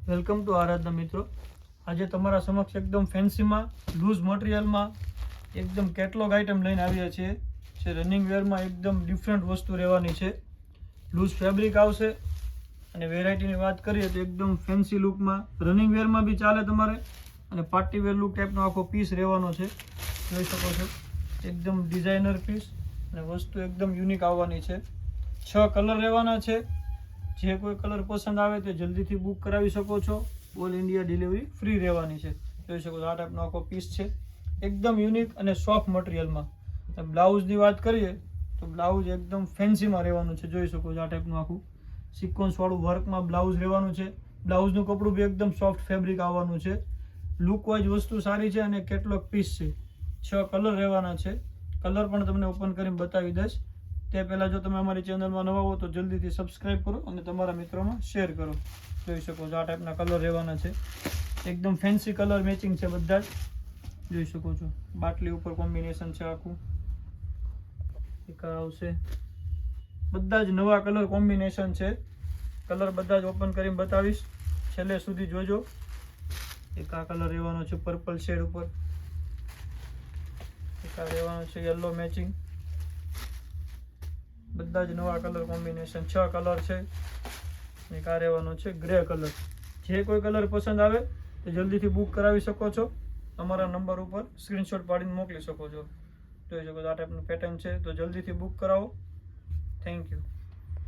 Welcome to આરાધના મિત્રો. આજે તમારા સમક્ષ એકદમ ફેન્સીમાં લૂઝ મટીરિયલમાં એકદમ કેટલોગ આઇટમ લઈને આવ્યા છીએ. રનિંગ વેરમાં એકદમ ડિફરન્ટ વસ્તુ રહેવાની છે. લૂઝ ફેબ્રિક આવશે અને વેરાયટીની વાત કરીએ તો એકદમ ફેન્સી લુકમાં રનિંગ વેરમાં બી ચાલે તમારે, અને પાર્ટી વેર લુક ટાઈપનો આખો પીસ રહેવાનો છે. જોઈ શકો છો એકદમ ડિઝાઇનર પીસ, અને વસ્તુ એકદમ યુનિક આવવાની છે. 6 કલર રહેવાના છે. જે કોઈ કલર પસંદ આવે તો જલ્દીથી બુક કરાવી શકો છો. ઓલ ઇન્ડિયા ડિલિવરી ફ્રી રહેવાની છે. જોઈ શકો છો આ ટાઈપનો આખો પીસ છે, એકદમ યુનિક અને સોફ્ટ મટીરિયલમાં. બ્લાઉઝની વાત કરીએ તો બ્લાઉઝ એકદમ ફેન્સીમાં રહેવાનું છે. જોઈ શકો છો આ ટાઈપનું આખું સિક્વન્સવાળું વર્કમાં બ્લાઉઝ રહેવાનું છે. બ્લાઉઝનું કપડું બી એકદમ સોફ્ટ ફેબ્રિક આવવાનું છે. લુક વાઇઝ વસ્તુ સારી છે અને કેટલોક પીસ છે. 6 કલર રહેવાના છે. કલર પણ તમને ઓપન કરીને બતાવી દઈશ. તે પહેલાં જો તમે અમારી ચેનલમાં નવા હો તો જલ્દીથી સબસ્ક્રાઈબ કરો અને તમારા મિત્રોમાં શેર કરો. જોઈ શકો છો આ ટાઈપના કલર રહેવાના છે. એકદમ ફેન્સી કલર મેચિંગ છે બધા જ. જોઈ શકો છો બાટલી ઉપર કોમ્બિનેશન છે આખું. એક આવશે, બધા જ નવા કલર કોમ્બિનેશન છે. કલર બધા જ ઓપન કરીને બતાવીશ, છેલ્લે સુધી જોજો. એક આ કલર રહેવાનો છે પર્પલ શેડ ઉપર. એક આ રહેવાનો છે યલો મેચિંગ. બધા જ નવા કલર કોમ્બિનેશન, 6 કલર છે. એક આ રહેવાનો છે ગ્રે કલર. જે કોઈ કલર પસંદ આવે તો જલ્દીથી બુક કરાવી શકો છો. અમારા નંબર ઉપર સ્ક્રીનશોટ પાડીને મોકલી શકો છો. જોઈ શકો છો આ ટાઈપનું પેટર્ન છે, તો જલ્દીથી બુક કરાવો. Thank you.